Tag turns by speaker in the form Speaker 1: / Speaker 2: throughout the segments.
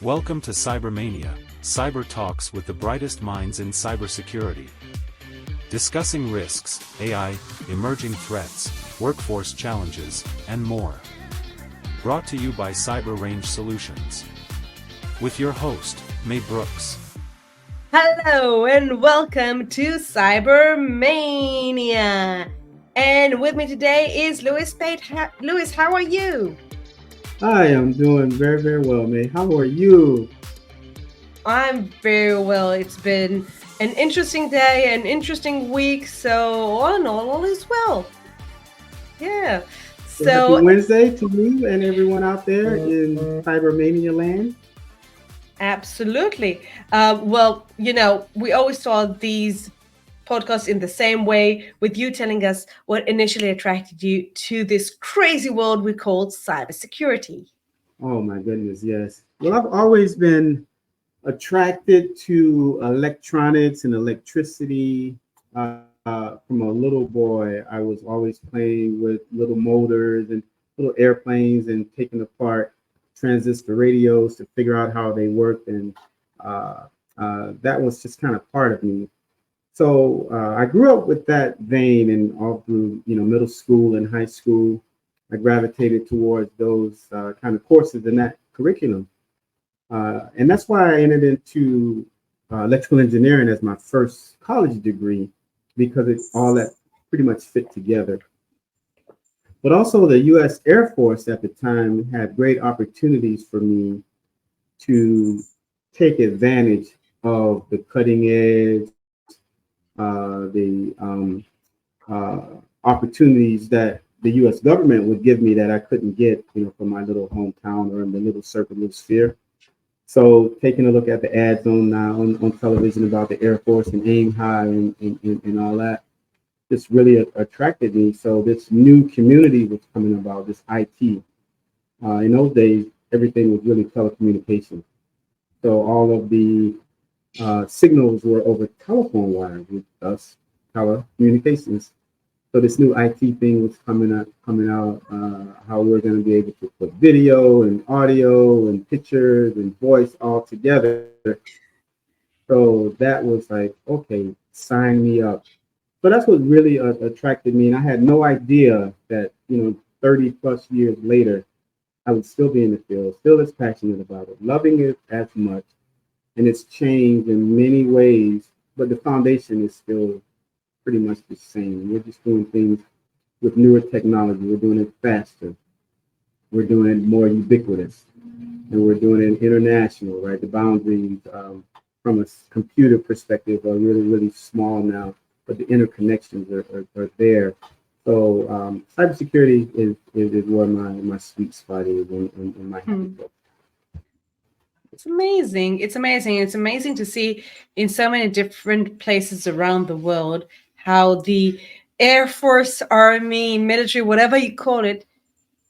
Speaker 1: Welcome to CyberMAYnia, cyber talks with the brightest minds in cybersecurity. Discussing risks, AI, emerging threats, workforce challenges, and more. Brought to you by CyberRange Solutions. With your host, May Brooks.
Speaker 2: Hello and welcome to CyberMAYnia. And with me today is Lewis Pate. Lewis, how are you?
Speaker 3: Hi, I'm doing very, very well, May. How are you?
Speaker 2: I'm very well. It's been an interesting day, an interesting week. So all in all is well. Yeah.
Speaker 3: So happy Wednesday to you and everyone out there in CyberMAYnia land.
Speaker 2: Absolutely. We always saw these podcasts in the same way, with you telling us what initially attracted you to this crazy world we call cybersecurity.
Speaker 3: Oh my goodness, yes. Well, I've always been attracted to electronics and electricity. From a little boy, I was always playing with little motors and little airplanes and taking apart transistor radios to figure out how they worked, and that was just kind of part of me. So I grew up with that vein, and all through middle school and high school, I gravitated towards those kind of courses in that curriculum, and that's why I entered into electrical engineering as my first college degree, because it's all that pretty much fit together. But also the U.S. Air Force at the time had great opportunities for me to take advantage of the cutting edge, the opportunities that the U.S. government would give me that I couldn't get, from my little hometown or in the little circle of sphere. So taking a look at the ads on television about the Air Force and aim high and all that, just really attracted me. So this new community was coming about, this IT. In those days, everything was really telecommunication. So all of the signals were over telephone wires, with us telecommunications. So this new IT thing was coming out, how we're going to be able to put video and audio and pictures and voice all together. So that was like, okay, sign me up. So that's what really attracted me. And I had no idea that, 30 plus years later, I would still be in the field, still as passionate about it, loving it as much. And it's changed in many ways, but the foundation is still pretty much the same. We're just doing things with newer technology. We're doing it faster. We're doing it more ubiquitous. And we're doing it international, right? The boundaries from a computer perspective are really, really small now, but the interconnections are there. So cybersecurity is where my sweet spot is in my happy place.
Speaker 2: It's amazing. It's amazing. It's amazing to see in so many different places around the world how the Air Force, Army, military, whatever you call it,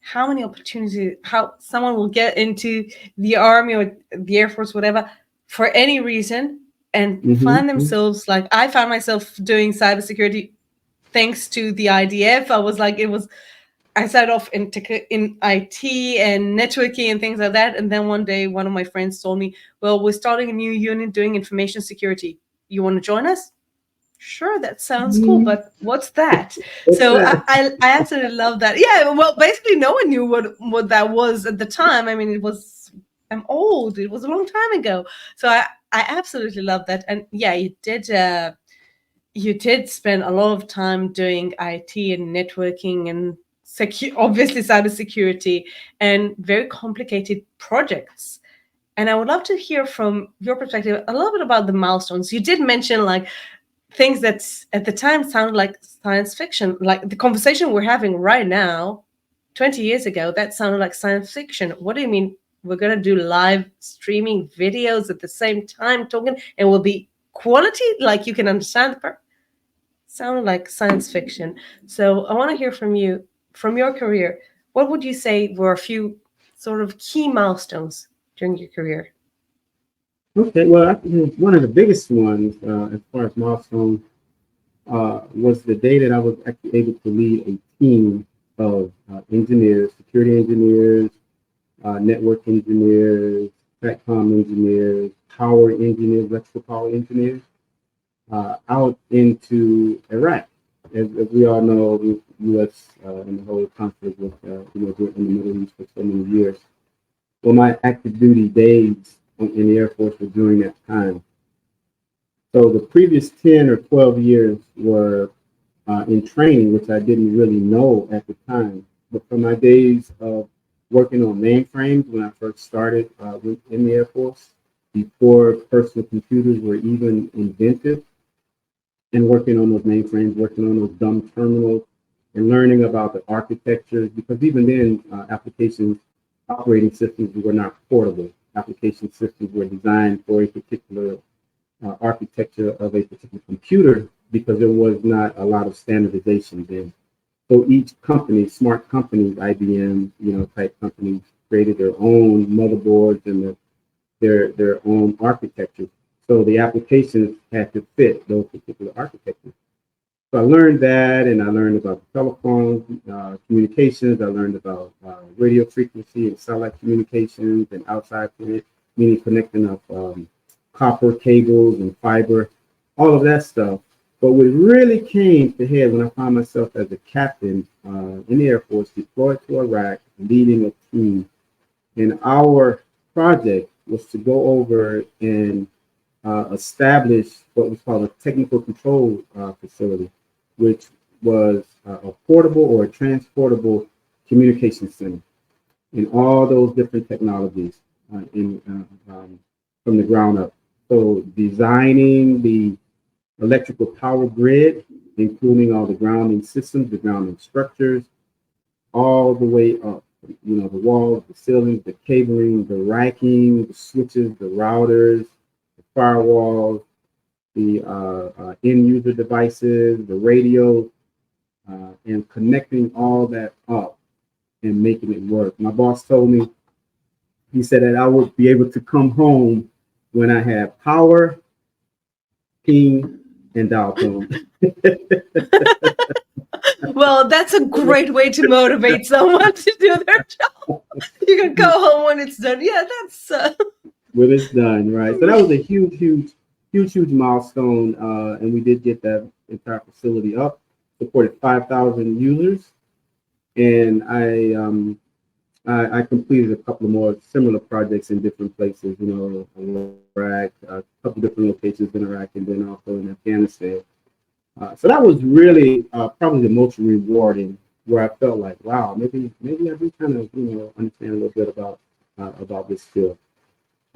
Speaker 2: how many opportunities, how someone will get into the Army or the Air Force, whatever, for any reason and find themselves, like I found myself doing cybersecurity thanks to the IDF. I started off in IT and networking and things like that. And then one day, one of my friends told me, well, we're starting a new unit doing information security. You want to join us? Sure, that sounds cool, but what's that? I absolutely love that. Yeah, well, basically no one knew what that was at the time. I mean, I'm old. It was a long time ago. So I absolutely love that. And yeah, you did spend a lot of time doing IT and networking and obviously cybersecurity and very complicated projects. And I would love to hear from your perspective a little bit about the milestones. You did mention like things that at the time sounded like science fiction, like the conversation we're having right now, 20 years ago, that sounded like science fiction. What do you mean we're going to do live streaming videos at the same time talking and will be quality, like you can understand the sounded like science fiction. So I want to hear from you, from your career. What would you say were a few sort of key milestones during your career?
Speaker 3: Okay, well, I think one of the biggest ones as far as milestones was the day that I was actually able to lead a team of engineers, security engineers, network engineers, SATCOM engineers, power engineers, electrical power engineers, out into Iraq. As we all know, the U.S. And the whole conflict with, in the Middle East for so many years. Well, my active duty days in the Air Force were during that time. So the previous 10 or 12 years were in training, which I didn't really know at the time. But for my days of working on mainframes when I first started in the Air Force, before personal computers were even invented, and working on those mainframes, working on those dumb terminals, and learning about the architectures, because even then, applications, operating systems were not portable. Application systems were designed for a particular architecture of a particular computer, because there was not a lot of standardization then. So each company, smart companies, IBM, type companies, created their own motherboards and their own architecture. So the applications had to fit those particular architectures. So I learned that, and I learned about telephone communications. I learned about radio frequency and satellite communications and outside, meaning connecting up copper cables and fiber, all of that stuff. But what really came to head when I found myself as a captain in the Air Force, deployed to Iraq, leading a team. And our project was to go over and establish what was called a technical control facility, which was a portable or a transportable communication center in all those different technologies from the ground up. So designing the electrical power grid, including all the grounding systems, the grounding structures, all the way up, the walls, the ceilings, the cabling, the racking, the switches, the routers, the firewalls, the end user devices, the radio, and connecting all that up and making it work. My boss told me, he said that I would be able to come home when I had power, ping, and dial tone.
Speaker 2: Well, that's a great way to motivate someone to do their job. You can go home when it's done. Yeah, that's
Speaker 3: when it's done, right? So that was a huge milestone, and we did get that entire facility up. Supported 5,000 users, and I completed a couple of more similar projects in different places. Iraq, a couple different locations in Iraq, and then also in Afghanistan. So that was really probably the most rewarding, where I felt like, wow, maybe I do kind of understand a little bit about this field.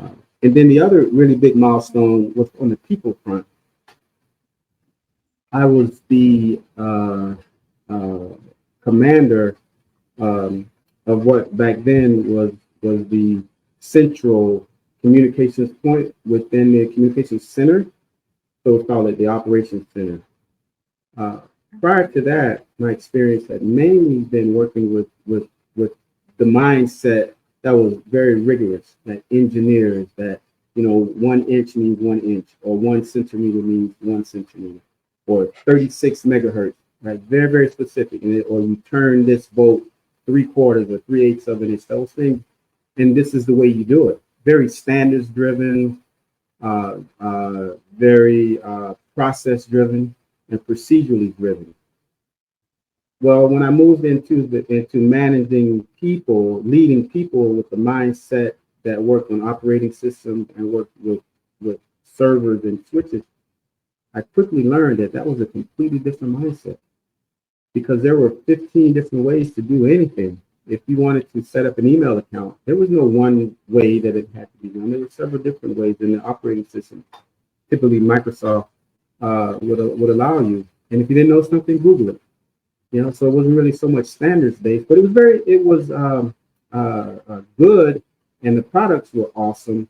Speaker 3: And then the other really big milestone was on the people front. I was the commander of what back then was the central communications point within the communications center. So we call it the operations center. Prior to that, my experience had mainly been working with the mindset that was very rigorous, that engineers, that 1 inch means 1 inch, or 1 centimeter means 1 centimeter, or 36 megahertz, right? Very, very specific. Or you turn this volt 3/4 or 3/8 of it, it's those things, and this is the way you do it. Very standards driven, very process driven, and procedurally driven. Well, when I moved into managing people, leading people with the mindset that worked on operating systems and worked with servers and switches, I quickly learned that was a completely different mindset, because there were 15 different ways to do anything. If you wanted to set up an email account, there was no one way that it had to be done. There were several different ways in the operating system. Typically, Microsoft would allow you. And if you didn't know something, Google it. So it wasn't really so much standards based, but it was good, and the products were awesome,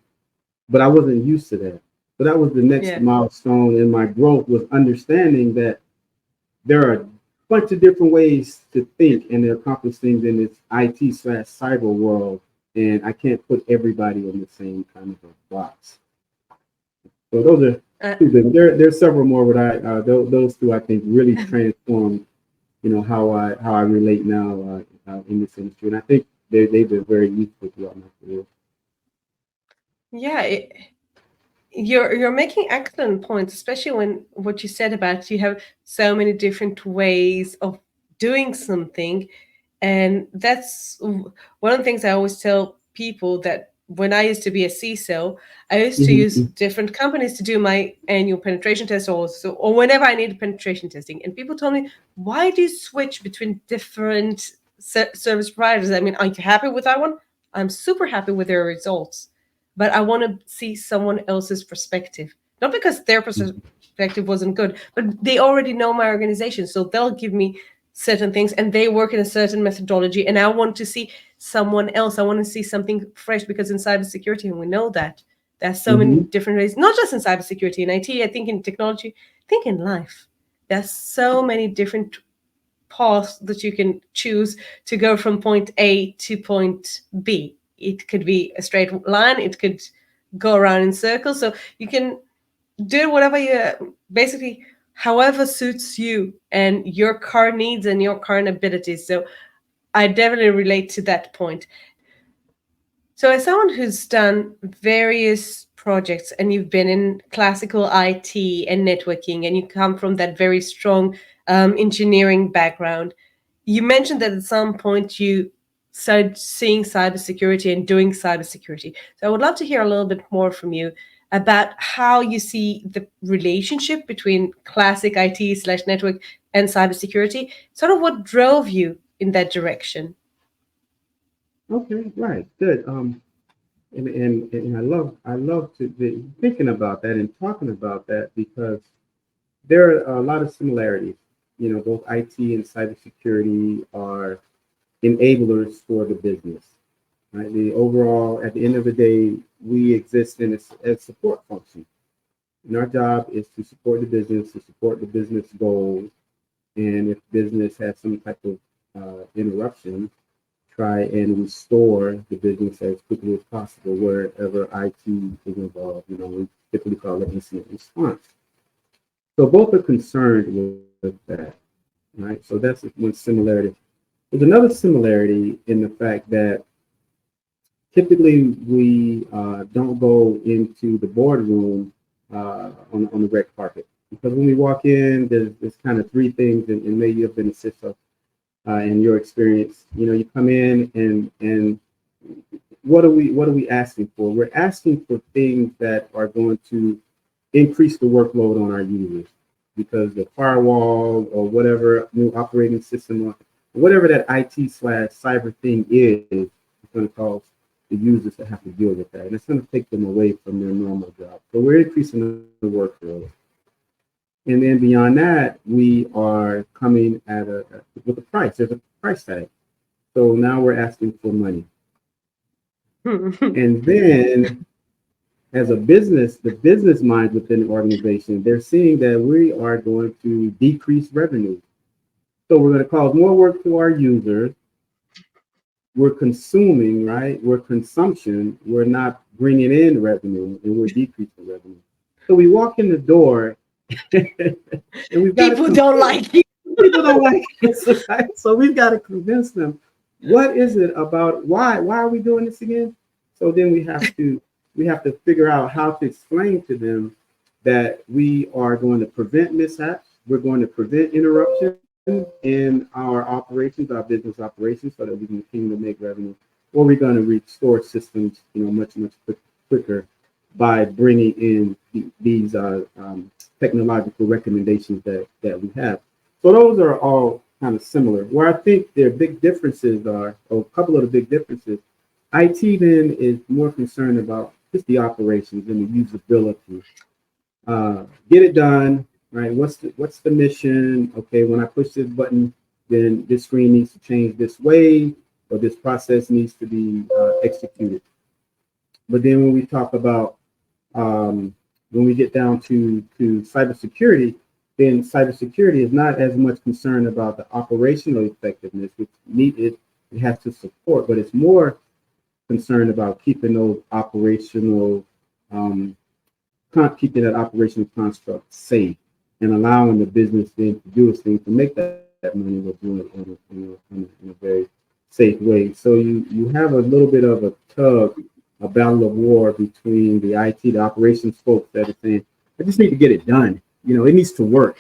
Speaker 3: but I wasn't used to that. So that was the next milestone in my growth, was understanding that there are a bunch of different ways to think and to accomplish things in this IT/cyber world, and I can't put everybody in the same kind of a box. So those are two things. There's several more, but those two I think really transformed, how I relate now in this industry, and I think they've been very useful throughout my career.
Speaker 2: Yeah, you're making excellent points, especially when what you said about you have so many different ways of doing something. And that's one of the things I always tell people, that when I used to be a CISO, I used to use
Speaker 3: Mhm.
Speaker 2: different companies to do my annual penetration test, or whenever I needed penetration testing. And people told me, why do you switch between different service providers? I mean, are you happy with that one? I'm super happy with their results, but I want to see someone else's perspective. Not because their perspective wasn't good, but they already know my organization. So they'll give me certain things and they work in a certain methodology. And I want to see someone else. I want to see something fresh, because in cybersecurity, and we know that there's so many
Speaker 3: Mhm.
Speaker 2: different ways, not just in cybersecurity, in IT, I think in technology, I think in life. There's so many different path that you can choose to go from point A to point B. It could be a straight line, it could go around in circles. So you can do whatever you basically, however suits you and your car needs and your current abilities. So I definitely relate to that point. So, as someone who's done various projects and you've been in classical IT and networking, and you come from that very strong engineering background, you mentioned that at some point you started seeing cybersecurity and doing cybersecurity. So, I would love to hear a little bit more from you about how you see the relationship between classic IT slash network and cybersecurity, sort of what drove you in that direction.
Speaker 3: Okay, right, good. And I love to be thinking about that and talking about that because there are a lot of similarities. You know, both IT and cybersecurity are enablers for the business. Right? The overall, at the end of the day, we exist in a support function. And our job is to support the business, to support the business goals. And if business has some type of interruption, try and restore the business as quickly as possible wherever IT is involved. You know, we typically call it incident response. So both are concerned with that, right? So that's one similarity. There's another similarity in the fact that typically we don't go into the boardroom on the red carpet because when we walk in, there's kind of three things, and maybe you've been assist of in your experience. You know, you come in and what are we asking for? We're asking for things that are going to increase the workload on our users because the firewall or whatever new operating system or whatever that IT slash cyber thing is going to cause the users to have to deal with that. And it's going to take them away from their normal job. So we're increasing the workload. And then beyond that, we are coming at with a price. There's a price tag. So now we're asking for money. And then as a business, the business minds within the organization, they're seeing that we are going to decrease revenue. So we're going to cause more work to our users. We're consuming, right? We're consumption. We're not bringing in revenue, and we're decreasing revenue. So we walk in the door, and we've got to
Speaker 2: People don't
Speaker 3: convince
Speaker 2: like you.
Speaker 3: people don't like it, right? So we've got to convince them. What is it about? Why are we doing this again? So then we have to figure out how to explain to them that we are going to prevent mishaps. We're going to prevent interruptions in our operations, our business operations, so that we can continue to make revenue. Or we're going to restore systems, much quicker by bringing in these technological recommendations that we have. So those are all kind of similar. Where I think their big differences are, or a couple of the big differences, IT then is more concerned about just the operations and the usability. Get it done, right? What's the mission? Okay, when I push this button, then this screen needs to change this way, or this process needs to be executed. But then when we talk about when we get down to cybersecurity, then cybersecurity is not as much concerned about the operational effectiveness, which it has to support, but it's more concerned about keeping those operational um, keeping that operational construct safe and allowing the business then to do its thing to make that money, but doing it in a very safe way. So you have a little bit of a tug a battle of war between the IT, the operations folks that are saying, I just need to get it done. It needs to work.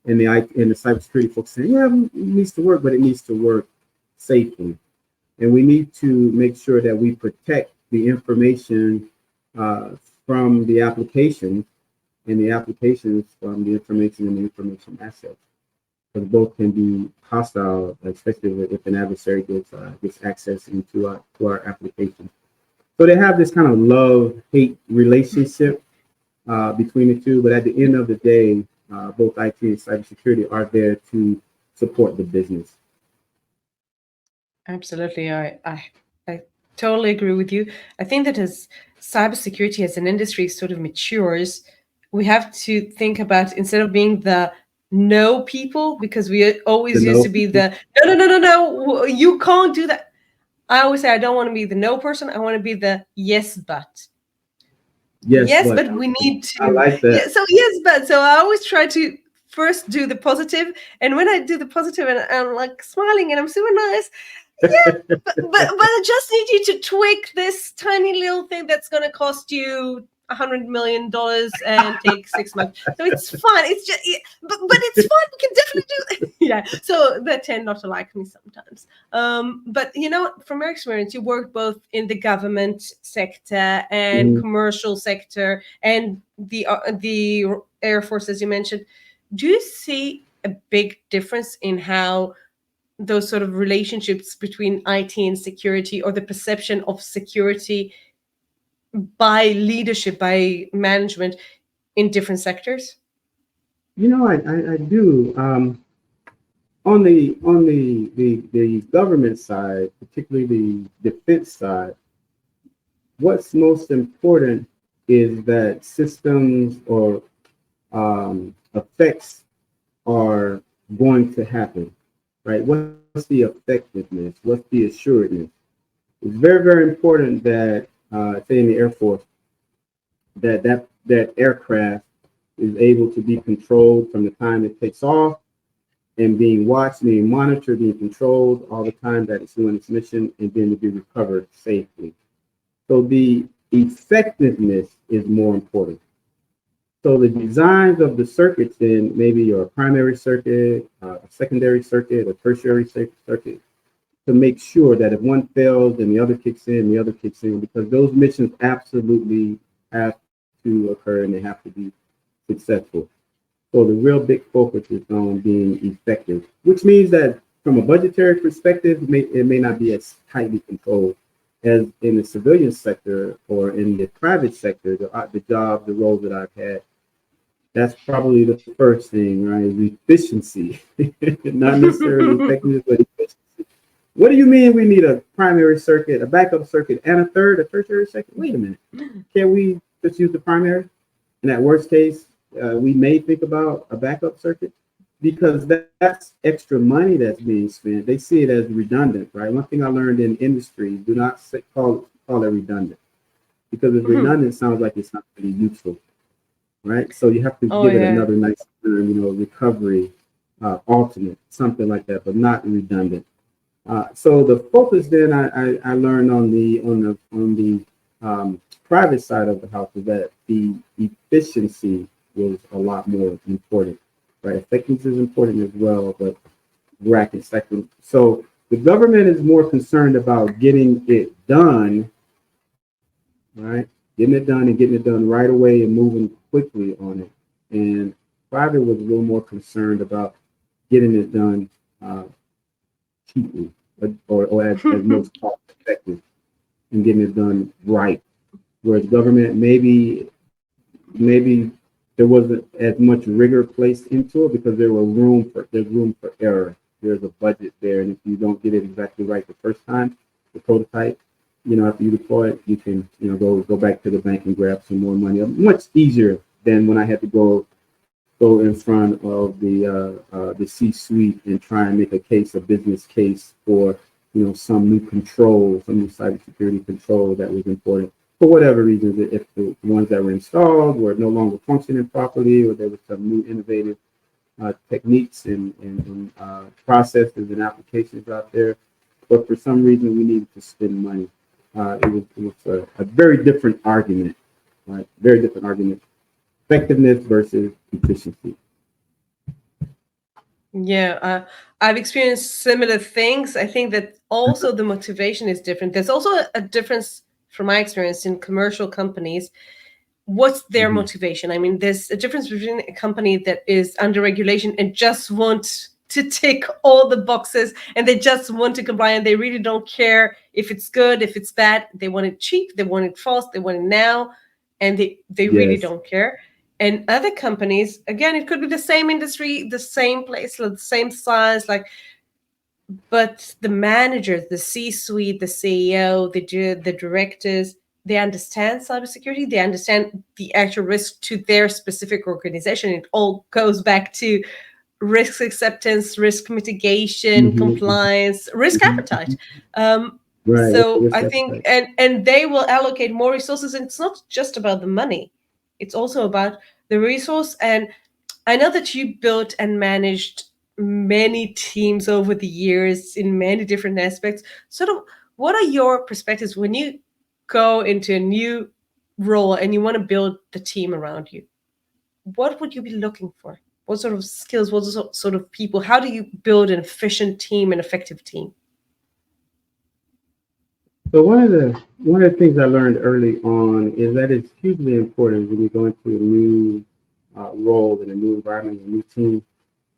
Speaker 3: And the cybersecurity folks saying, yeah, it needs to work, but it needs to work safely. And we need to make sure that we protect the information from the applications and the applications from the information and the information assets. Because both can be hostile, especially if an adversary gets access into our application. So they have this kind of love-hate relationship between the two, but at the end of the day, both IT and cybersecurity are there to support the business.
Speaker 2: Absolutely. I totally agree with you. I think that as cybersecurity as an industry sort of matures, we have to think about, instead of being the no people, because we always used to be the no, you can't do that. I always say I don't want to be the no person. I want to be the yes, but. Yes, but we need to.
Speaker 3: I like that.
Speaker 2: Yeah, so yes, but so I always try to first do the positive, and when I do the positive and I'm like smiling and I'm super nice, yeah, but I just need you to tweak this tiny little thing that's going to cost you $100 million and take 6 months. So it's fun. It's just, but it's fun. We can definitely do that. Yeah. So they tend not to like me sometimes. But from your experience, you worked both in the government sector and commercial sector and the Air Force, as you mentioned. Do you see a big difference in how those sort of relationships between IT and security, or the perception of security by leadership, by management in different sectors?
Speaker 3: I do. On the government side, particularly the defense side, what's most important is that systems or effects are going to happen, right? What's the effectiveness? What's the assuredness? It's very, very important that, say in the Air Force, that aircraft is able to be controlled from the time it takes off and being watched, being monitored, being controlled all the time that it's doing its mission, and then to be recovered safely. So the effectiveness is more important. So the designs of the circuits, then maybe your primary circuit, a secondary circuit, a tertiary circuit, to make sure that if one fails, then the other kicks in, because those missions absolutely have to occur and they have to be successful. So the real big focus is on being effective, which means that from a budgetary perspective, it may not be as tightly controlled as in the civilian sector or in the private sector. The job, the roles that I've had, that's probably the first thing, right? Is efficiency, not necessarily effectiveness, but efficiency. What do you mean we need a primary circuit, a backup circuit, and a tertiary circuit? Wait a minute. Can we just use the primary? In that worst case, we may think about a backup circuit, because that's extra money that's being spent. They see it as redundant, right? One thing I learned in industry, do not call it redundant, because if redundant sounds like it's not really useful, right? So you have to give it another nice term, recovery, alternate, something like that, but not redundant. So the focus then I learned on the private side of the house is that the efficiency was a lot more important, right? Effectiveness is important as well, but rack and second. So the government is more concerned about getting it done, right? Getting it done and getting it done right away and moving quickly on it. And private was a little more concerned about getting it done cheaply or as most cost effective and getting it done right. Whereas government, maybe there wasn't as much rigor placed into it because there's room for error. There's a budget there, and if you don't get it exactly right the first time, the prototype, after you deploy it, you can go back to the bank and grab some more money. Much easier than when I had to go in front of the C-suite and try and make a business case for some new control, some new cybersecurity control that was important. For whatever reasons, if the ones that were installed were no longer functioning properly, or there was some new innovative techniques and processes and applications out there, but for some reason we needed to spend money. it was a very different argument, right? Very different argument. Effectiveness versus efficiency.
Speaker 2: Yeah, I've experienced similar things. I think that also the motivation is different. There's also a difference from my experience in commercial companies. What's their
Speaker 3: Mhm.
Speaker 2: motivation? I mean, there's a difference between a company that is under regulation and just want to tick all the boxes and they just want to comply and they really don't care if it's good, if it's bad. They want it cheap, they want it fast, they want it now, and they really
Speaker 3: Yes.
Speaker 2: don't care. And other companies, again, it could be the same industry, the same place, the same size, like, but the managers, the C-suite, the CEO, the directors, they understand cybersecurity. They understand the actual risk to their specific organization. It all goes back to risk acceptance, risk mitigation,
Speaker 3: Mhm.
Speaker 2: compliance, risk appetite.
Speaker 3: Mhm. Right.
Speaker 2: So
Speaker 3: Yes,
Speaker 2: I
Speaker 3: that's
Speaker 2: think,
Speaker 3: right.
Speaker 2: and they will allocate more resources. And it's not just about the money; it's also about the resource. And I know that you built and managed many teams over the years in many different aspects. Sort of, what are your perspectives when you go into a new role and you want to build the team around you? What would you be looking for? What sort of skills? What sort of people? How do you build an efficient team, an effective team?
Speaker 3: So one of the things I learned early on is that it's hugely important when you go into a new role in a new environment, a new team,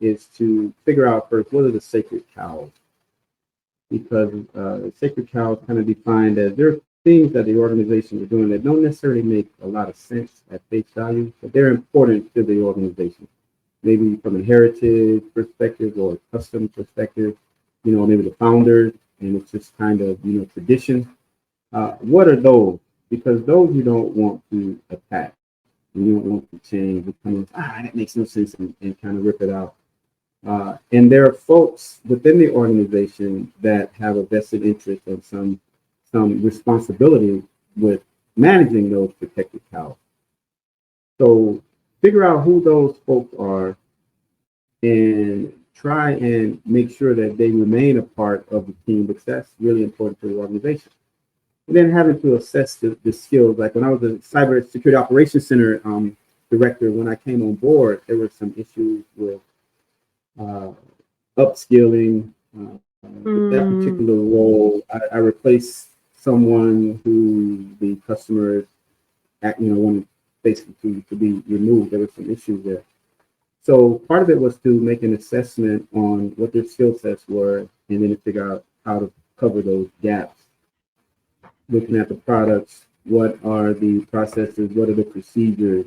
Speaker 3: is to figure out first what are the sacred cows, because sacred cows kind of defined as there are things that the organization is doing that don't necessarily make a lot of sense at face value, but they're important to the organization. Maybe from a heritage perspective or a custom perspective, maybe the founders, and it's just kind of tradition. What are those? Because those you don't want to attack. You don't want to change. You kind of, that makes no sense, and kind of rip it out. And there are folks within the organization that have a vested interest and some responsibility with managing those protected cows. So figure out who those folks are and try and make sure that they remain a part of the team, because that's really important to the organization. And then having to assess the skills. Like when I was a cybersecurity operations center director, when I came on board, there were some issues with uh, upskilling. With that
Speaker 2: Mm,
Speaker 3: particular role, I replaced someone who the customer, wanted basically to be removed. There were some issues there. So part of it was to make an assessment on what their skill sets were, and then to figure out how to cover those gaps. Looking at the products, what are the processes, what are the procedures,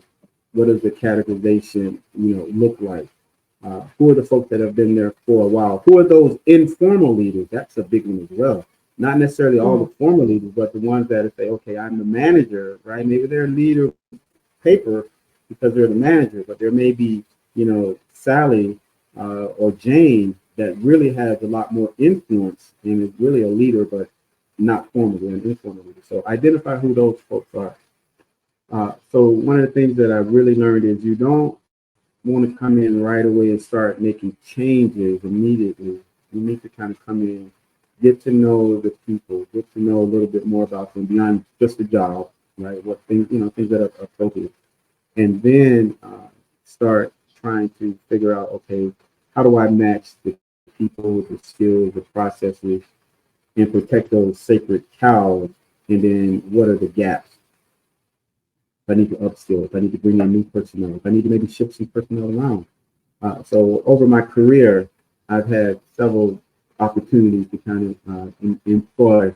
Speaker 3: what does the categorization, look like? Who are the folks that have been there for a while? Who are those informal leaders? That's a big one as well. Not necessarily all
Speaker 2: mm,
Speaker 3: the formal leaders, but the ones that say, okay, I'm the manager, right? Maybe they're a leader paper because they're the manager, but there may be, Sally or Jane that really has a lot more influence and is really a leader, but not formally and informally. So identify who those folks are. So one of the things that I really learned is you don't want to come in right away and start making changes immediately. You need to kind of come in, get to know the people, get to know a little bit more about them beyond just the job, right? What things, things that are appropriate. And then start trying to figure out, okay, how do I match the people, the skills, the processes, and protect those sacred cows? And then what are the gaps? If I need to upskill, if I need to bring in new personnel, if I need to maybe shift some personnel around. So over my career, I've had several opportunities to kind of employ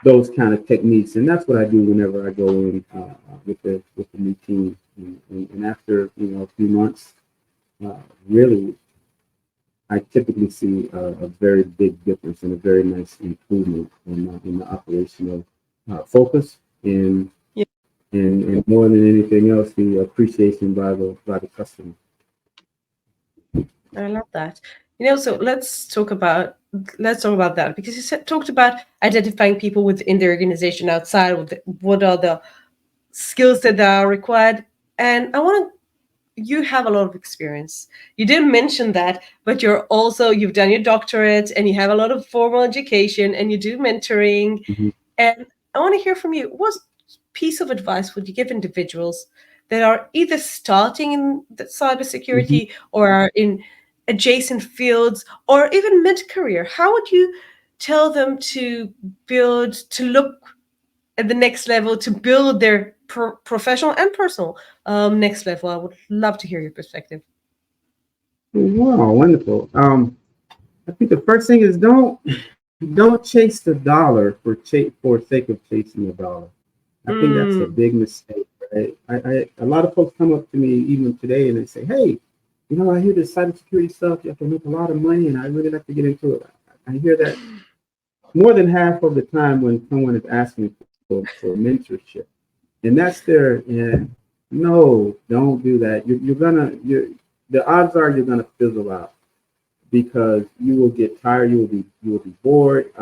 Speaker 3: those kind of techniques, and that's what I do whenever I go in with the new team. And after a few months, really, I typically see a very big difference and a very nice improvement in the operational focus and,
Speaker 2: yeah,
Speaker 3: and more than anything else, the appreciation by the customer.
Speaker 2: I love that. So let's talk about that because you talked about identifying people within the organization outside with what are the skills that are required. And you have a lot of experience. You didn't mention that, but you've done your doctorate and you have a lot of formal education and you do mentoring.
Speaker 3: Mhm.
Speaker 2: And I want to hear from you. What piece of advice would you give individuals that are either starting in the
Speaker 3: Mhm.
Speaker 2: cybersecurity or are in adjacent fields or even mid-career? How would you tell them to build, to look at the next level, to build their professional and personal next level? I would love to hear your perspective.
Speaker 3: Wow, wonderful. I think the first thing is don't chase the dollar for sake of chasing the dollar. I think that's a
Speaker 2: Mm.
Speaker 3: big mistake, right? A lot of folks come up to me even today and they say, "Hey, I hear this cybersecurity stuff. You have to make a lot of money, and I really like to get into it." I hear that more than half of the time when someone is asking for mentorship, and that's no, don't do that. The odds are you're gonna fizzle out because you will get tired, you will be bored.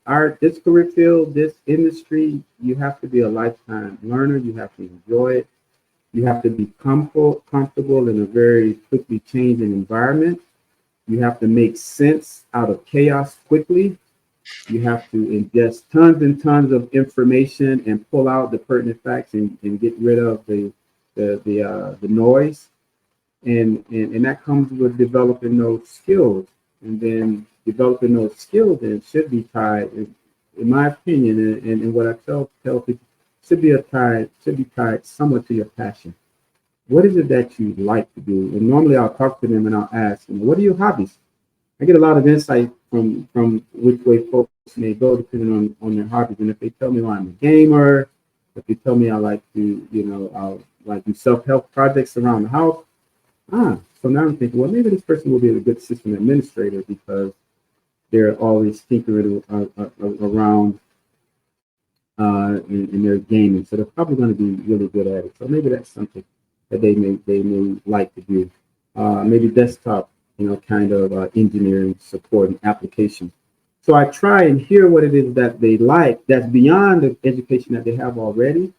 Speaker 3: Our this career field, this industry, you have to be a lifetime learner. You have to enjoy it. You have to be comfortable in a very quickly changing environment. You have to make sense out of chaos quickly. You have to ingest tons and tons of information and pull out the pertinent facts and get rid of the noise, and that comes with developing those skills, and then developing those skills then should be tied, in my opinion, and what I tell people, should be tied somewhat to your passion. What is it that you like to do? And normally I'll talk to them and I'll ask, what are your hobbies? I get a lot of insight from which way folks may go depending on their hobbies. And if they tell me, well, I'm a gamer, if they tell me I like to, I'll like do self-help projects around the house. So now I'm thinking, well, maybe this person will be a good system administrator because they're always tinkering around in their gaming. So they're probably going to be really good at it. So maybe that's something that they may like to do. Maybe desktop, kind of engineering support and application. So I try and hear what it is that they like that's beyond the education that they have already,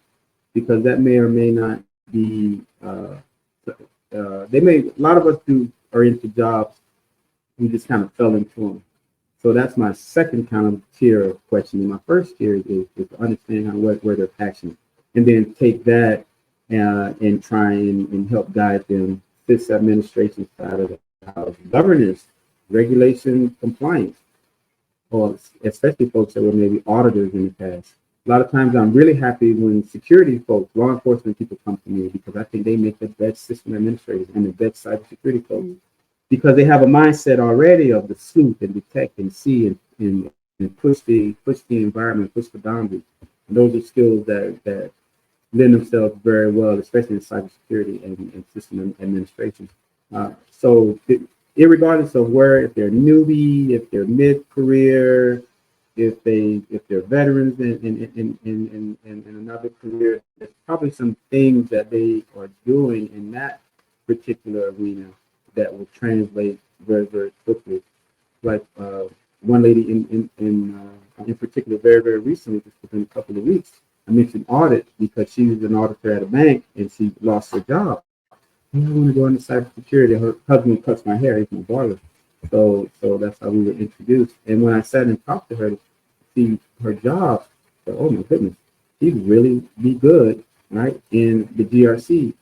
Speaker 3: because that may or may not be. A lot of us are into jobs. We just kind of fell into them. So that's my second kind of tier of questioning. My first tier is to understand where they're passionate, and then take that and try and help guide them. This administration side of the house, governance, regulation, compliance, or especially folks that were maybe auditors in the past. A lot of times I'm really happy when security folks, law enforcement people come to me because I think they make the best system administrators and the best cybersecurity folks because they have a mindset already of the sleuth and detect and see and push the environment, push the boundaries. And those are skills that lend themselves very well, especially in cybersecurity and system administration. So irregardless of where, if they're newbie, if they're mid-career, if they're veterans in another career, there's probably some things that they are doing in that particular arena that will translate very, very quickly. Like one lady in particular, very, very recently, just within a couple of weeks, I mentioned audit because she was an auditor at a bank and she lost her job. I want to go into cybersecurity. Her husband cuts my hair. He's my barber. So that's how we were introduced. And when I sat and talked to her to see her job, I said, oh my goodness, she'd really be good, right, in the GRC.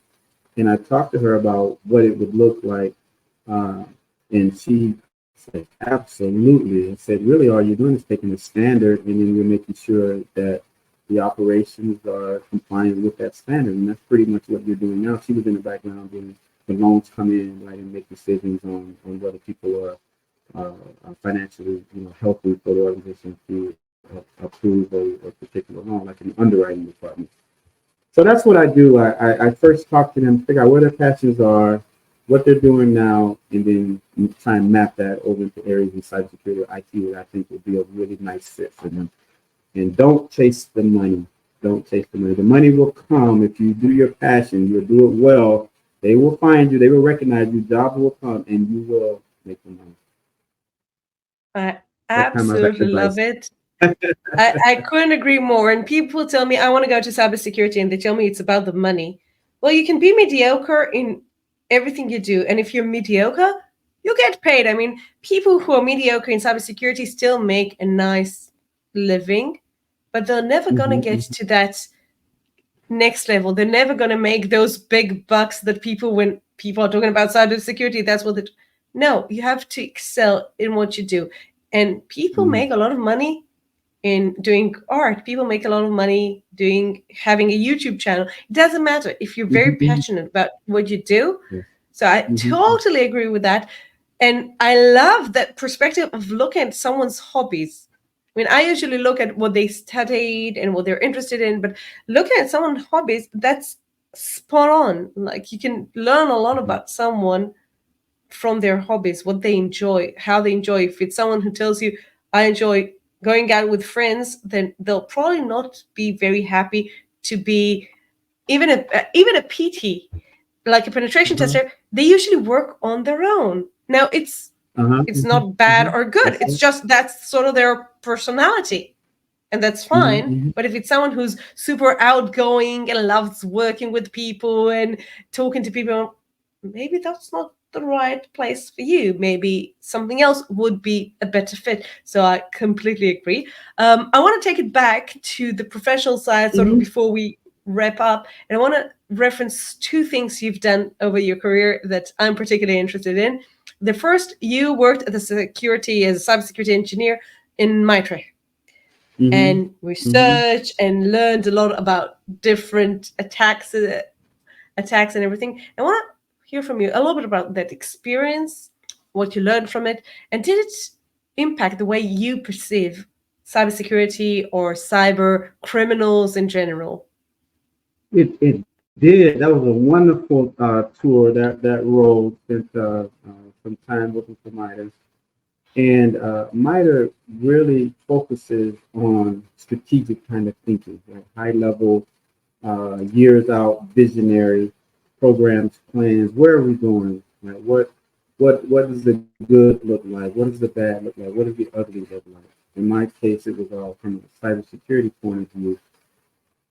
Speaker 3: And I talked to her about what it would look like. And she said, absolutely. I said, really, all you're doing is taking the standard and then you're making sure that the operations are compliant with that standard. And that's pretty much what you're doing now. She was in the background doing the loans come in, right, and make decisions on whether people are financially, healthy for the organization to approve a particular loan, like an underwriting department. So that's what I do. I first talk to them, figure out where their passions are, what they're doing now, and then try and map that over into areas in cybersecurity or IT that I think would be a really nice fit for them. And don't chase the money. Don't chase the money. The money will come if you do your passion. You'll do it well. They will find you. They will recognize you. Jobs will come, and you will make the money.
Speaker 2: I
Speaker 3: That's kind of my
Speaker 2: absolutely
Speaker 3: advice.
Speaker 2: love it. I couldn't agree more. And people tell me I want to go to cybersecurity and they tell me it's about the money. Well, you can be mediocre in everything you do. And if you're mediocre, you get paid. I mean, people who are mediocre in cybersecurity still make a nice living but they're never going to get to that next level. They're never going to make those big bucks that people, when people are talking about cybersecurity, that's what no, you have to excel in what you do. And people make a lot of money in doing art. People make a lot of money having a YouTube channel. It doesn't matter if you're very passionate about what you do. So I totally agree with that. And I love that perspective of looking at someone's hobbies. I mean, I usually look at what they studied and what they're interested in, but looking at someone's hobbies, that's spot on. Like, you can learn a lot about someone from their hobbies, what they enjoy, how they enjoy. If it's someone who tells you, I enjoy going out with friends, then they'll probably not be very happy to be even a PT, like a penetration tester. They usually work on their own. Now, it's not bad or good. It's just that's sort of their personality, and that's fine. But if it's someone who's super outgoing and loves working with people and talking to people, maybe that's not the right place for you. Maybe something else would be a better fit. So I completely agree. I want to take it back to the professional side sort of before we wrap up. And I want to reference two things you've done over your career that I'm particularly interested in. The first, you worked as a cybersecurity engineer in MITRE. And researched and learned a lot about different attacks and everything. I want to hear from you a little bit about that experience, what you learned from it, and did it impact the way you perceive cybersecurity or cyber criminals in general?
Speaker 3: It did. That was a wonderful tour. That role spent some time working for MITRE. And MITRE really focuses on strategic kind of thinking, right? High level, years out, visionary programs, plans. Where are we going? Right? What does the good look like? What does the bad look like? What does the ugly look like? In my case, it was all from a cybersecurity point of view,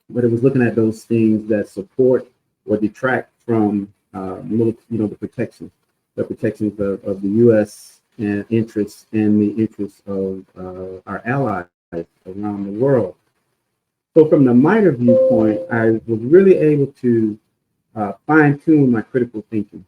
Speaker 3: but it was looking at those things that support or detract from the protections of the U.S. and interests and the interests of our allies around the world. So from the MITRE viewpoint, I was really able to fine-tune my critical thinking.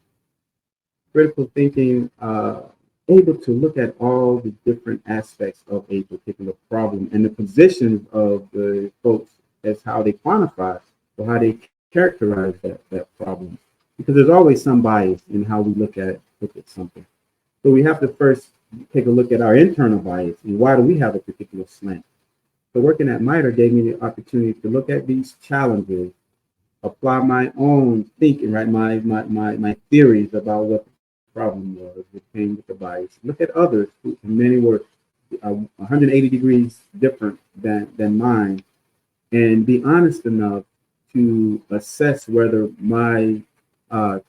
Speaker 3: Able to look at all the different aspects of a particular problem and the positions of the folks as how they quantify or how they characterize that problem. Because there's always some bias in how we look at something. So we have to first take a look at our internal bias and why do we have a particular slant. So working at MITRE gave me the opportunity to look at these challenges, apply my own thinking, right? My theories about what the problem was, which came with the bias. Look at others, who many were 180 degrees different than mine, and be honest enough to assess whether my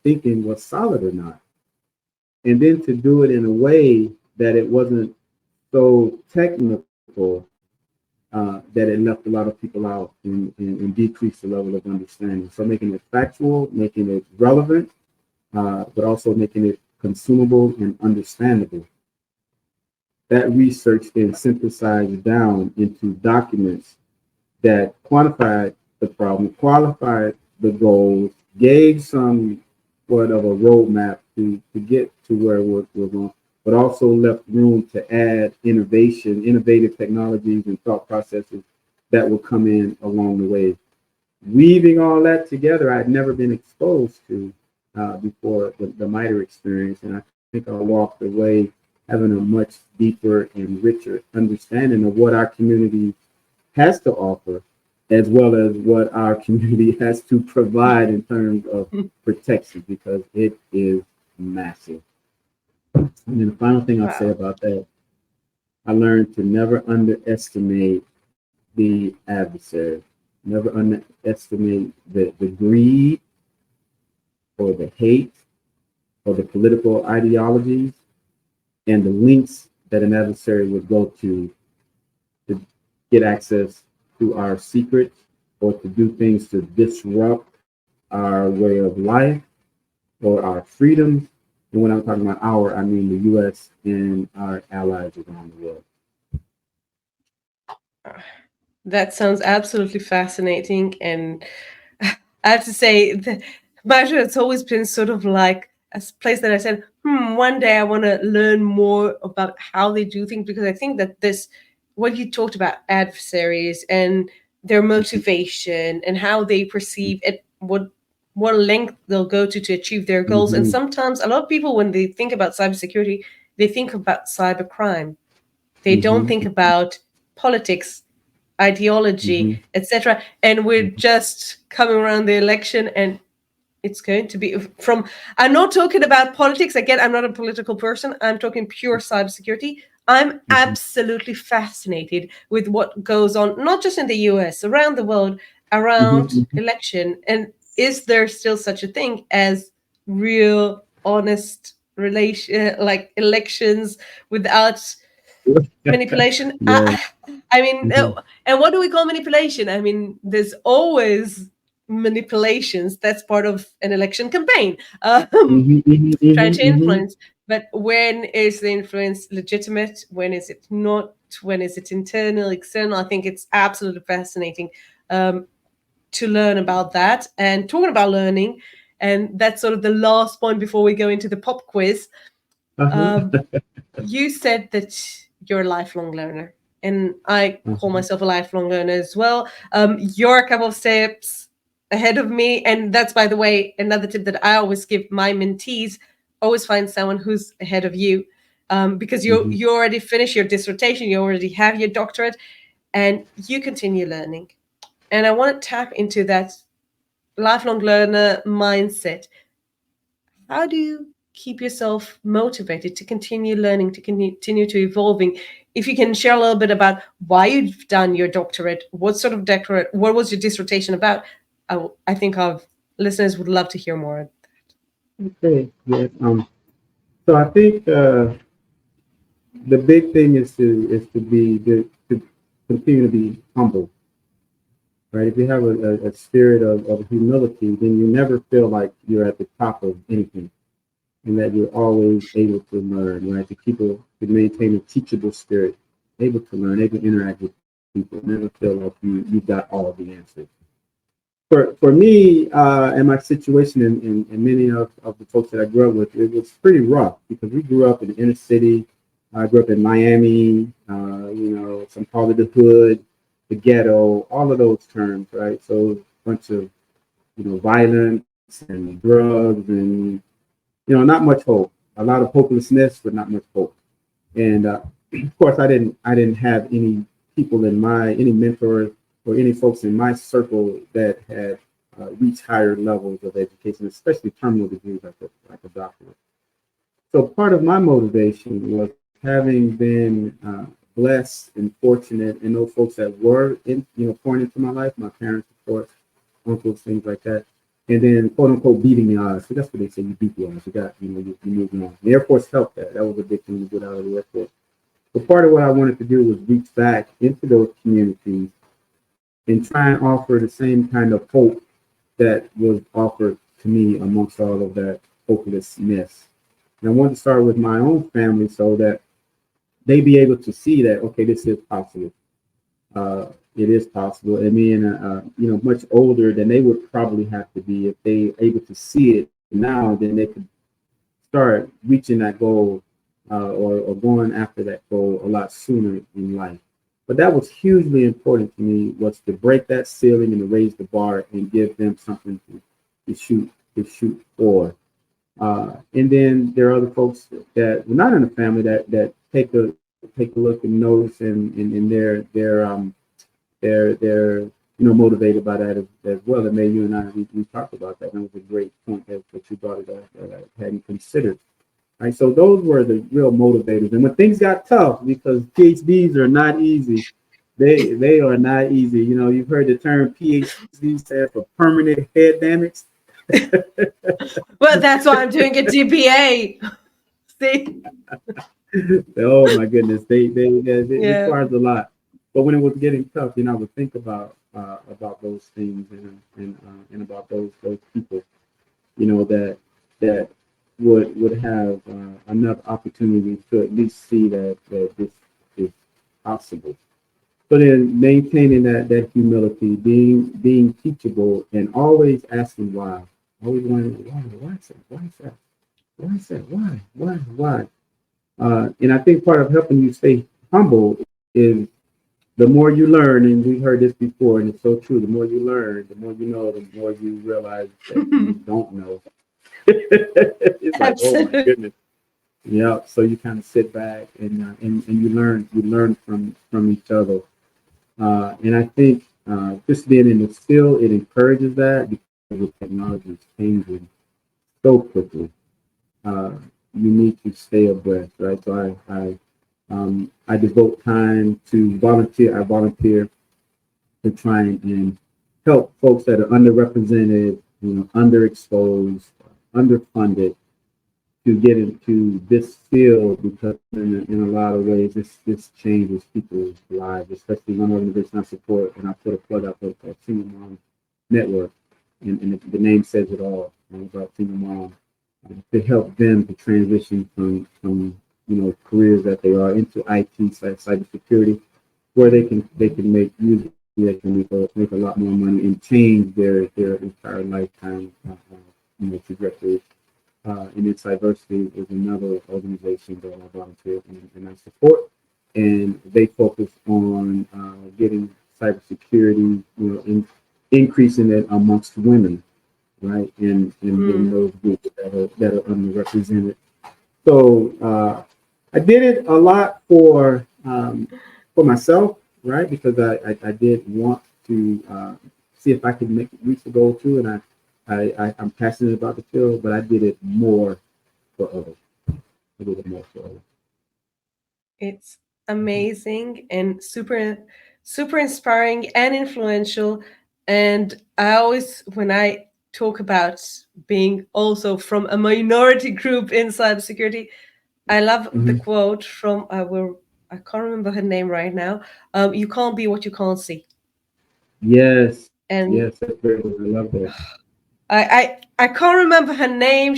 Speaker 3: thinking was solid or not. And then to do it in a way that it wasn't so technical that it left a lot of people out and decreased the level of understanding. So making it factual, making it relevant, but also making it consumable and understandable. That research then synthesized down into documents that quantified the problem, qualified the goals, gave somewhat of a roadmap to get to where we're going, but also left room to add innovative technologies and thought processes that will come in along the way. Weaving all that together, I'd never been exposed to before the MITRE experience, and I think I walked away having a much deeper and richer understanding of what our community has to offer, as well as what our community has to provide in terms of protection, because it is massive. And then the final thing I'll say about that, I learned to never underestimate the adversary, never underestimate the greed or the hate or the political ideologies and the links that an adversary would go to get access to our secrets or to do things to disrupt our way of life or our freedoms. And when I'm talking about I mean the U.S. and our allies around the world.
Speaker 2: That sounds absolutely fascinating. And I have to say, MITRE, it's always been sort of like a place that I said, one day I want to learn more about how they do things, because I think that what you talked about, adversaries and their motivation and how they perceive it, what length they'll go to achieve their goals. And
Speaker 3: Mm-hmm.
Speaker 2: sometimes a lot of people, when they think about cybersecurity, they think about cybercrime. They don't
Speaker 3: Mm-hmm.
Speaker 2: think about politics,
Speaker 3: Mm-hmm.
Speaker 2: ideology, etc. And we're just coming around the election, and it's going to be from. I'm not talking about politics. Again, I'm not a political person. I'm talking pure cybersecurity. I'm
Speaker 3: Mm-hmm.
Speaker 2: absolutely fascinated with what goes on, not just in the US, around the world, around
Speaker 3: Mm-hmm.
Speaker 2: election. And is there still such a thing as real, honest relation, like elections without manipulation?
Speaker 3: Yeah.
Speaker 2: I mean,
Speaker 3: Mm-hmm.
Speaker 2: and what do we call manipulation? I mean, there's always manipulations. That's part of an election campaign.
Speaker 3: Mm-hmm.
Speaker 2: Trying to
Speaker 3: Mm-hmm.
Speaker 2: influence. But when is the influence legitimate? When is it not? When is it internal, external? I think it's absolutely fascinating to learn about that. And talking about learning, and that's sort of the last point before we go into the pop quiz. Um,
Speaker 3: Uh-huh.
Speaker 2: you said that you're a lifelong learner, and I call
Speaker 3: Uh-huh.
Speaker 2: myself a lifelong learner as well. You're a couple of steps ahead of me, and that's, by the way, another tip that I always give my mentees: always find someone who's ahead of you, because
Speaker 3: Mm-hmm.
Speaker 2: you already finished your dissertation, you already have your doctorate, and you continue learning. And I want to tap into that lifelong learner mindset. How do you keep yourself motivated to continue learning, to continue to evolving? If you can share a little bit about why you've done your doctorate, what sort of doctorate, what was your dissertation about? I think our listeners would love to hear more.
Speaker 3: Okay. Yes. So I think the big thing is to continue to be humble, right? If you have a spirit of humility, then you never feel like you're at the top of anything, and that you're always able to learn, right? To maintain a teachable spirit, able to learn, able to interact with people, never feel like you got all the answers. For me, and my situation, and many of the folks that I grew up with, it was pretty rough because we grew up in the inner city. I grew up in Miami, some call it the hood, the ghetto, all of those terms, right? So a bunch of, violence and drugs and, not much hope. A lot of hopelessness, but not much hope. And of course, I didn't have any people any mentors or any folks in my circle that had reached higher levels of education, especially terminal degrees like a doctorate. So part of my motivation was having been blessed and fortunate, and those folks that were pouring into my life, my parents, of course, uncles, things like that. And then, quote unquote, beating the odds. So that's what they say: you beat the odds. You got, you moved on. The Air Force helped that. That was a big thing to get out of the Air Force. But part of what I wanted to do was reach back into those communities and try and offer the same kind of hope that was offered to me amongst all of that hopelessness. And I wanted to start with my own family so that they be able to see that, okay, this is possible. It is possible. And being, much older than they would probably have to be, if they able to see it now, then they could start reaching that goal or going after that goal a lot sooner in life. But that was hugely important to me, was to break that ceiling and to raise the bar and give them something to shoot for. And then there are other folks that were not in the family that take a look and notice, and they're motivated by that as well. And maybe you and we talked about that. And that was a great point that you brought it up that I hadn't considered. Right, so those were the real motivators. And when things got tough, because PhDs are not easy, they are not easy. You've heard the term PhD stand for permanent head damage.
Speaker 2: Well, that's why I'm doing a GPA. See?
Speaker 3: Oh my goodness, it
Speaker 2: Yeah.
Speaker 3: requires a lot. But when it was getting tough, I would think about those things and about those people, that would have enough opportunity to at least see that this is possible. So then maintaining that humility, being teachable, and always asking why. Always wondering why is that? Why is that? Why is that? Why? And I think part of helping you stay humble is the more you learn, and we heard this before, and it's so true. The more you learn, the more you know, the more you realize that you don't know. It's like, oh my
Speaker 2: Absolutely.
Speaker 3: goodness. Yeah. So you kind of sit back and you learn from each other. And I think just being in the field, it encourages that because the technology is changing so quickly. Uh, you need to stay abreast, right? So I devote time to volunteer. I volunteer to try and help folks that are underrepresented, underexposed, underfunded to get into this field because in a lot of ways this changes people's lives, especially one organization I support, and I put a plug out there called Single Mom Network, and the name says it all, about single mom, to help them to transition from careers that they are into IT cybersecurity, where they can make usually they can make a lot more money and change their entire lifetime trajectory. And then Cybersecurity is another organization that I volunteer and I support, and they focus on getting cybersecurity, increasing it amongst women, right, in those groups that are underrepresented. So I did it a lot for myself, right, because I did want to see if I could reach the goal too, and I'm passionate about the field, but I did it more for others. I did it more for others.
Speaker 2: It's amazing and super, super inspiring and influential. And I always, when I talk about being also from a minority group in cybersecurity, I love the
Speaker 3: Mm-hmm.
Speaker 2: quote from I can't remember her name right now. You can't be what you can't see.
Speaker 3: Yes,
Speaker 2: And
Speaker 3: yes, that's very good. I love that.
Speaker 2: I can't remember her name.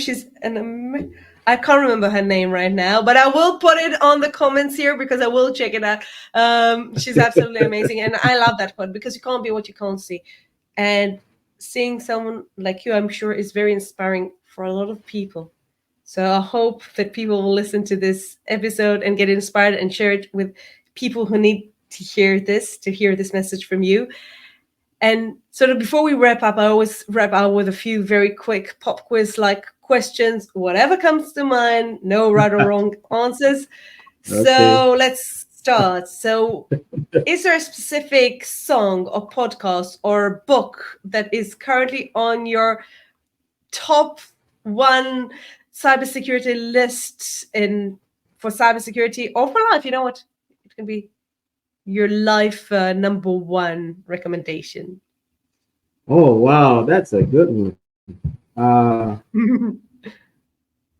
Speaker 2: I can't remember her name right now, but I will put it on the comments here because I will check it out. She's absolutely amazing, and I love that quote because you can't be what you can't see. And seeing someone like you, I'm sure, is very inspiring for a lot of people. So I hope that people will listen to this episode and get inspired and share it with people who need to hear this message from you. And sort of before we wrap up, I always wrap up with a few very quick pop quiz like questions, whatever comes to mind, no right or wrong answers.
Speaker 3: Okay.
Speaker 2: So let's start. So, is there a specific song or podcast or book that is currently on your top one cybersecurity list for cybersecurity or for life? You know what? It can be your life number one recommendation.
Speaker 3: Oh wow, that's a good one.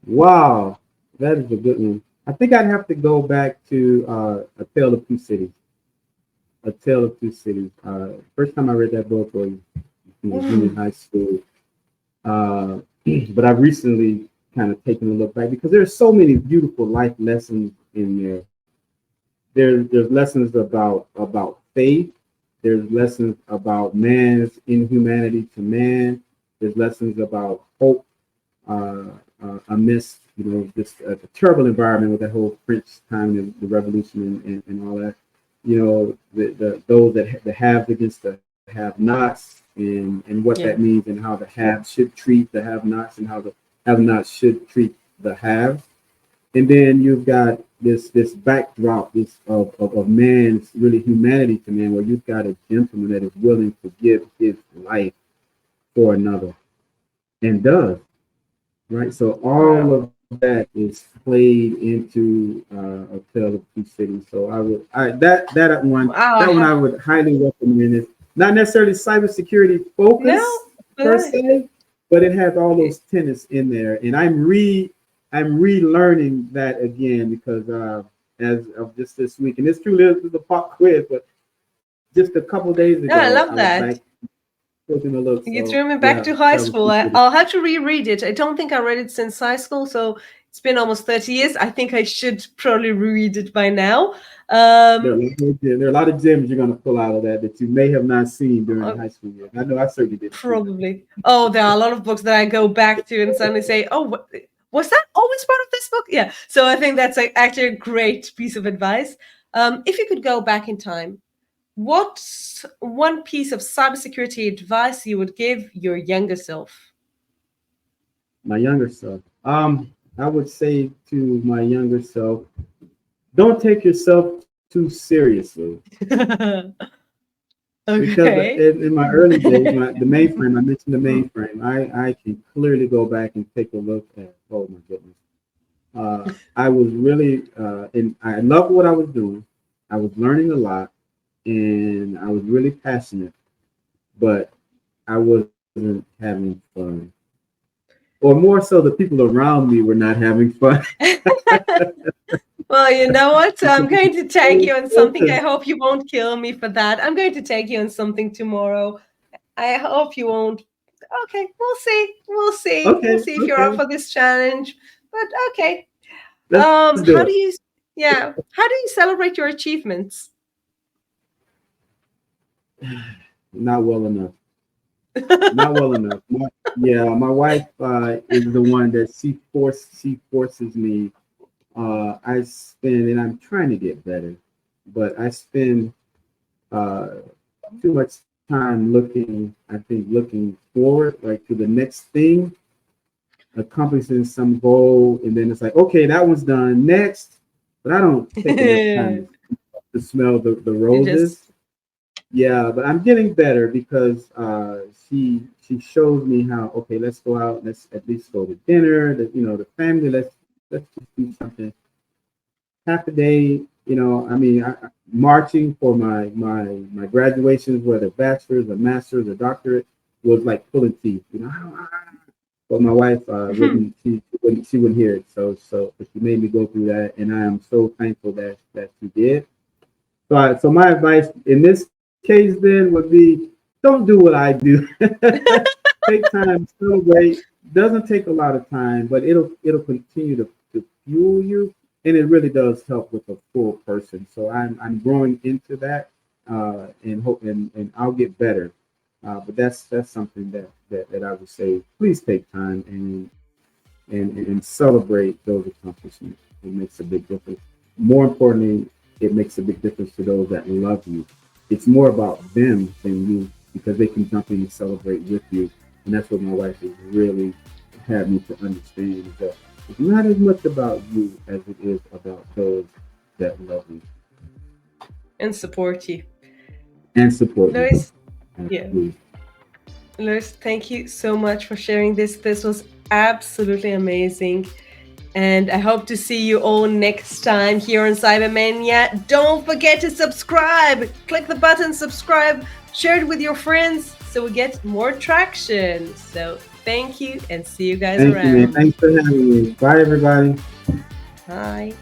Speaker 3: Wow, that is a good one. I think I'd have to go back to A Tale of Two Cities. A Tale of Two Cities. First time I read that book was in junior high school. Uh, but I've recently kind of taken a look back because there's so many beautiful life lessons in there. There's lessons about faith. There's lessons about man's inhumanity to man. There's lessons about hope uh, amidst this terrible environment with that whole French time and the revolution and all that. Those that have against the have-nots and what
Speaker 2: Yeah.
Speaker 3: that means and how the have should treat the have-nots and how the have-nots should treat the have. And then you've got this backdrop of man's really humanity to man, where you've got a gentleman that is willing to give his life for another and does, right. So all
Speaker 2: Wow.
Speaker 3: of that is played into A Tale of Two Cities. So that one I
Speaker 2: Wow.
Speaker 3: would highly recommend. It's not necessarily cybersecurity
Speaker 2: No,
Speaker 3: focus per
Speaker 2: but
Speaker 3: se, but it has all those tenets in there, and I'm relearning that again because as of just this week, and it's truly this is a pop quiz, but just a couple days
Speaker 2: no, I
Speaker 3: ago, I
Speaker 2: love
Speaker 3: was back
Speaker 2: that.
Speaker 3: taking a look.
Speaker 2: You
Speaker 3: So
Speaker 2: threw me back
Speaker 3: yeah,
Speaker 2: to high
Speaker 3: Tale of
Speaker 2: school.
Speaker 3: Two Cities.
Speaker 2: I'll have to reread it. I don't think I read it since high school, so It's been almost 30 years. I think I should probably read it by now.
Speaker 3: There are a lot of gems you're going to pull out of that you may have not seen during the high school years. I know I certainly did.
Speaker 2: Probably. Oh, there are a lot of books that I go back to and suddenly say, oh, was that always part of this book? Yeah. So I think that's actually a great piece of advice. If you could go back in time, what's one piece of cybersecurity advice you would give your younger self?
Speaker 3: My younger self. I would say to my younger self, don't take yourself too seriously.
Speaker 2: Okay.
Speaker 3: Because in my early days, the mainframe, I mentioned the mainframe, I can clearly go back and take a look at, oh my goodness. I was really, and I loved what I was doing. I was learning a lot and I was really passionate, but I wasn't having fun. Or more so, the people around me were not having fun.
Speaker 2: Well, you know what? I'm going to tag you on something. I hope you won't kill me for that. I'm going to tag you on something tomorrow. I hope you won't. Okay, we'll see. We'll see.
Speaker 3: Okay,
Speaker 2: we'll see if you're up for this challenge. But okay.
Speaker 3: Let's do
Speaker 2: how
Speaker 3: it.
Speaker 2: do you? Yeah. How do you celebrate your achievements?
Speaker 3: Not well enough. Not well enough. My wife is the one that she forces me. I spend, and I'm trying to get better, but I spend too much time looking forward, like to the next thing, accomplishing some goal, and then it's like, okay, that one's done. Next, but I don't take enough time to smell the roses. Yeah, but I'm getting better because she shows me how, okay, let's go out, let's at least go to dinner, the family, let's just do something. Half a day, marching for my graduations, whether bachelor's or master's or doctorate, was like pulling teeth, But my wife wouldn't hear it, so she made me go through that, and I am so thankful that she did. So my advice in this case then would be, don't do what I do. Take time, celebrate. Doesn't take a lot of time, but it'll continue to fuel you, and it really does help with a full person. So I'm growing into that, and hope and I'll get better. But that's something that I would say. Please take time and celebrate those accomplishments. It makes a big difference. More importantly, it makes a big difference to those that love you. It's more about them than you, because they can jump in and celebrate with you. And that's what my wife has really had me to understand, is that it's not as much about you as it is about those that love you.
Speaker 2: And support you.
Speaker 3: Lewis,
Speaker 2: yeah. Lewis, thank you so much for sharing this. This was absolutely amazing. And I hope to see you all next time here on CyberMAYnia. Don't forget to subscribe. Click the button, subscribe, share it with your friends so we get more traction. So thank you, and see you guys around.
Speaker 3: Thanks for having me. Bye, everybody.
Speaker 2: Bye.